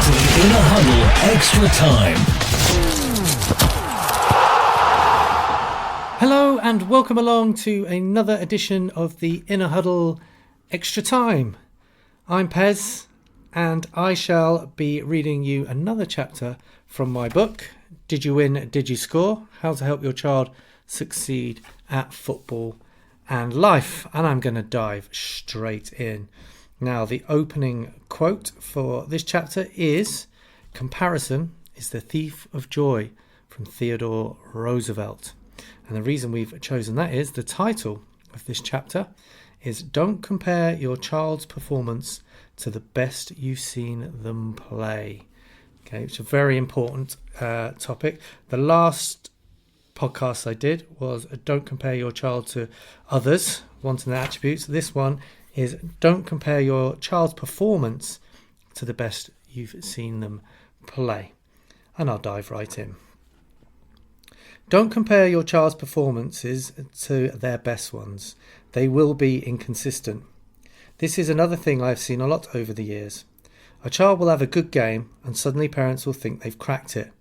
to the Inner Huddle Extra Time. Hello and welcome along to another edition of the Inner Huddle Extra Time. I'm Pez and I shall be reading you another chapter from my book, Did You Win, Did You Score? How to Help Your Child Succeed at Football and Life. And I'm going to dive straight in. Now, the opening quote for this chapter is, "Comparison is the thief of joy," from Theodore Roosevelt. And the reason we've chosen that is the title of this chapter is "Don't Compare Your Child's Performance to the Best You've Seen Them Play." Okay, it's a very important topic. The last podcast I did was "Don't Compare Your Child to Others, Wanting Their Attributes." This one is "Don't Compare Your Child's Performance to the Best You've Seen Them Play." And I'll dive right in. Don't compare your child's performances to their best ones. They will be inconsistent. This is another thing I've seen a lot over the years. A child will have a good game and suddenly parents will think they've cracked it.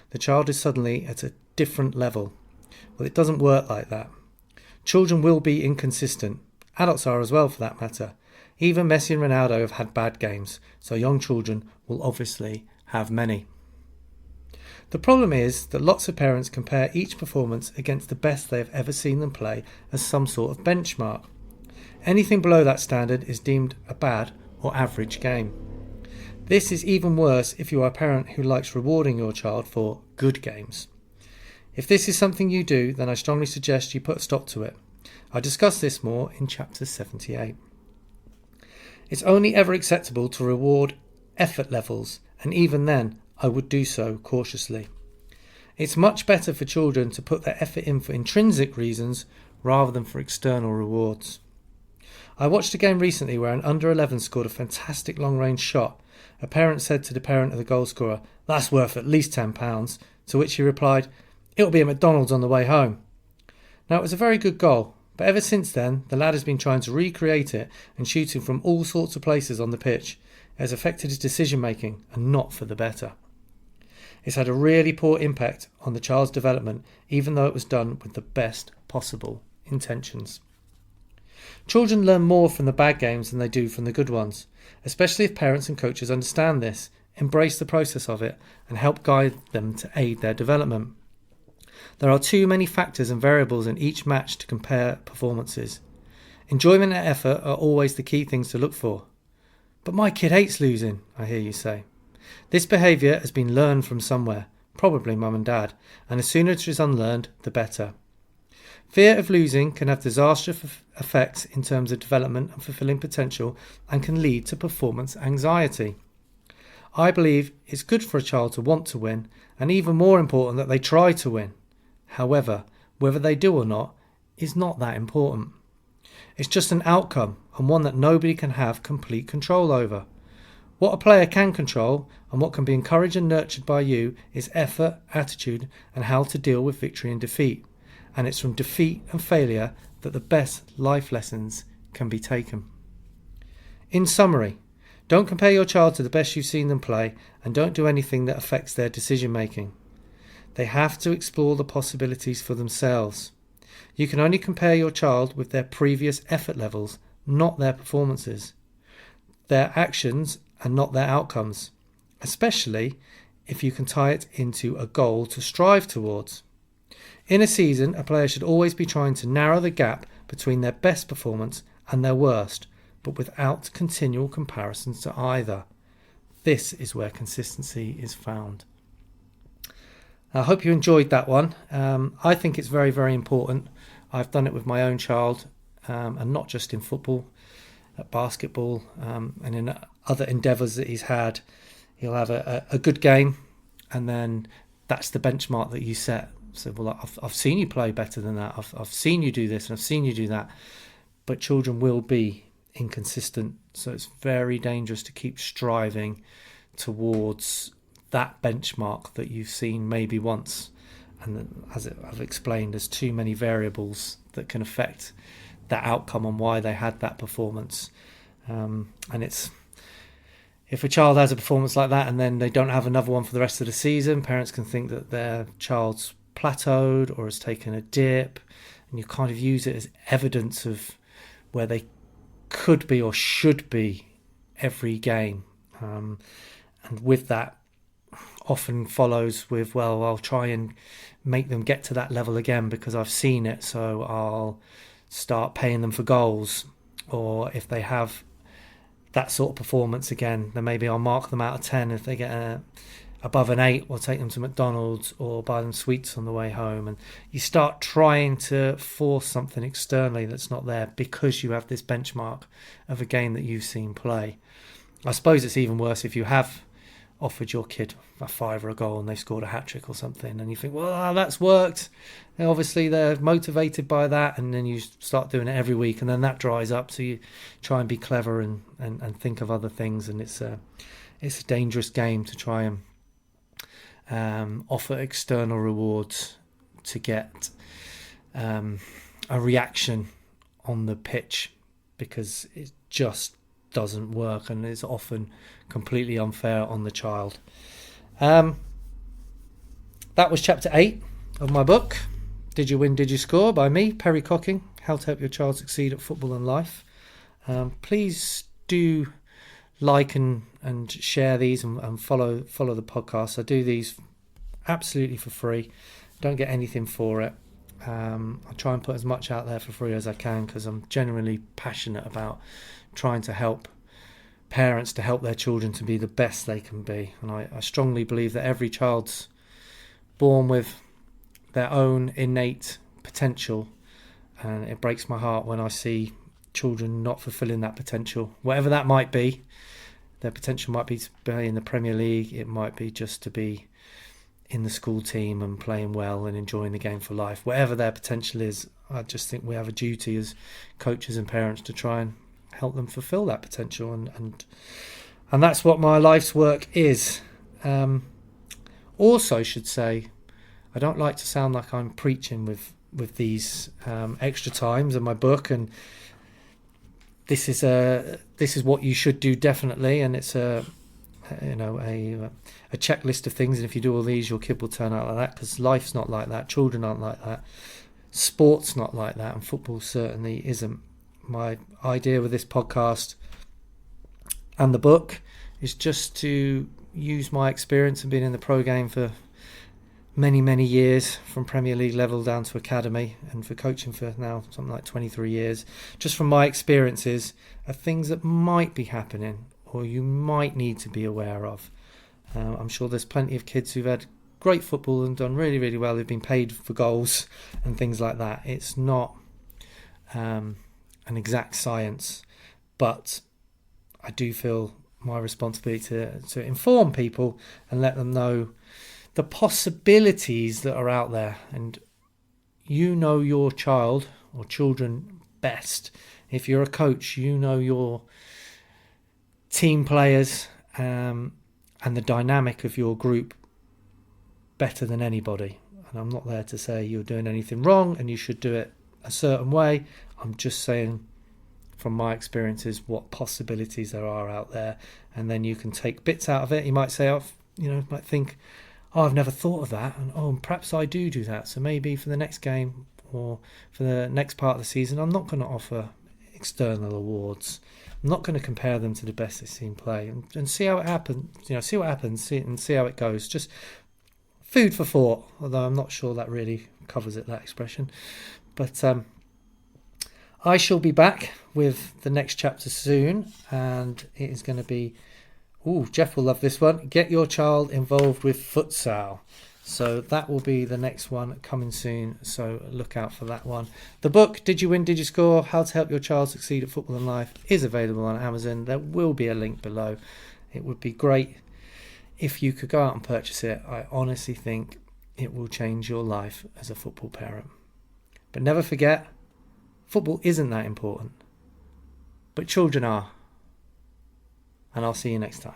The child is suddenly at a different level. Well, it doesn't work like that. Children will be inconsistent. Adults are as well, for that matter. Even Messi and Ronaldo have had bad games, so young children will obviously have many. The problem is that lots of parents compare each performance against the best they have ever seen them play as some sort of benchmark. Anything below that standard is deemed a bad or average game. This is even worse if you are a parent who likes rewarding your child for good games. If this is something you do, then I strongly suggest you put a stop to it. I discuss this more in chapter 78. It's only ever acceptable to reward effort levels, and even then, I would do so cautiously. It's much better for children to put their effort in for intrinsic reasons rather than for external rewards. I watched a game recently where an under-11 scored a fantastic long-range shot. A parent said to the parent of the goal scorer, "That's worth at least £10, to which he replied, "It'll be at McDonald's on the way home." Now, it was a very good goal, but ever since then, the lad has been trying to recreate it and shooting from all sorts of places on the pitch. It has affected his decision-making, and not for the better. It's had a really poor impact on the child's development, even though it was done with the best possible intentions. Children learn more from the bad games than they do from the good ones, especially if parents and coaches understand this, embrace the process of it, and help guide them to aid their development. There are too many factors and variables in each match to compare performances. Enjoyment and effort are always the key things to look for. "But my kid hates losing," I hear you say. This behaviour has been learned from somewhere, probably mum and dad, and the sooner it is unlearned, the better. Fear of losing can have disastrous effects in terms of development and fulfilling potential and can lead to performance anxiety. I believe it's good for a child to want to win, and even more important that they try to win. However, whether they do or not is not that important. It's just an outcome, and one that nobody can have complete control over. What a player can control, and what can be encouraged and nurtured by you, is effort, attitude, and how to deal with victory and defeat. And it's from defeat and failure that the best life lessons can be taken. In summary, don't compare your child to the best you've seen them play, and don't do anything that affects their decision making. They have to explore the possibilities for themselves. You can only compare your child with their previous effort levels, not their performances, their actions and not their outcomes, especially if you can tie it into a goal to strive towards. In a season, a player should always be trying to narrow the gap between their best performance and their worst, but without continual comparisons to either. This is where consistency is found. I hope you enjoyed that one. I think it's very, very important. I've done it with my own child, and not just in football, at basketball, and in other endeavours that he's had. He'll have a good game, and then that's the benchmark that you set. So, well, I've seen you play better than that. I've seen you do this, and I've seen you do that. But children will be inconsistent, so it's very dangerous to keep striving towards that benchmark that you've seen maybe once. And as I've explained, there's too many variables that can affect that outcome and why they had that performance. And it's if a child has a performance like that and then they don't have another one for the rest of the season, parents can think that their child's plateaued or has taken a dip, and you kind of use it as evidence of where they could be or should be every game. And with that often follows with, well, I'll try and make them get to that level again because I've seen it, so I'll start paying them for goals. Or if they have that sort of performance again, then maybe I'll mark them out of 10. If they get above an 8, we'll take them to McDonald's or buy them sweets on the way home. And you start trying to force something externally that's not there because you have this benchmark of a game that you've seen play. I suppose it's even worse if you have offered your kid a 5 or a goal and they've scored a hat-trick or something, and you think, well, that's worked. And obviously they're motivated by that, and then you start doing it every week, and then that dries up, so you try and be clever and think of other things, and it's a dangerous game to try and offer external rewards to get a reaction on the pitch, because it just doesn't work, and it's often completely unfair on the child. That was chapter 8 of my book, Did You Win, Did You Score, by me, Perry Cocking, How to Help Your Child Succeed at Football and Life. Please do like and share these and follow the podcast. I do these absolutely for free. Don't get anything for it. I try and put as much out there for free as I can, because I'm genuinely passionate about trying to help parents to help their children to be the best they can be. And I strongly believe that every child's born with their own innate potential, and it breaks my heart when I see children not fulfilling that potential, whatever that might be. Their potential might be to be in the Premier League, it might be just to be in the school team and playing well and enjoying the game for life. Whatever their potential is, I just think we have a duty as coaches and parents to try and help them fulfill that potential, and that's what my life's work is. Also should say, I don't like to sound like I'm preaching with these extra times in my book, and this is what you should do definitely, and it's a checklist of things, and if you do all these, your kid will turn out like that, because life's not like that, children aren't like that, sport's not like that, and football certainly isn't. My idea with this podcast and the book is just to use my experience of being in the pro game for many years, from Premier League level down to academy, and for coaching for now something like 23 years, just from my experiences of things that might be happening or you might need to be aware of. I'm sure there's plenty of kids who've had great football and done really well, who've been paid for goals and things like that. It's not an exact science, but I do feel my responsibility to inform people and let them know the possibilities that are out there. And you know your child or children best. If you're a coach, you know your team players and the dynamic of your group better than anybody. And I'm not there to say you're doing anything wrong and you should do it a certain way. I'm just saying from my experiences what possibilities there are out there, and then you can take bits out of it. You might say, might think, I've never thought of that, and perhaps I do that. So maybe for the next game or for the next part of the season, I'm not going to offer external awards. I'm not going to compare them to the best they've seen play, and see how it happens. See what happens, see how it goes. Just food for thought. Although I'm not sure that really covers it, that expression. But I shall be back with the next chapter soon, and it is going to be, Jeff will love this one, Get Your Child Involved with Futsal. So that will be the next one coming soon, so look out for that one. The book, Did You Win, Did You Score? How to Help Your Child Succeed at Football and Life, is available on Amazon. There will be a link below. It would be great if you could go out and purchase it. I honestly think it will change your life as a football parent. But never forget, football isn't that important, but children are. And I'll see you next time.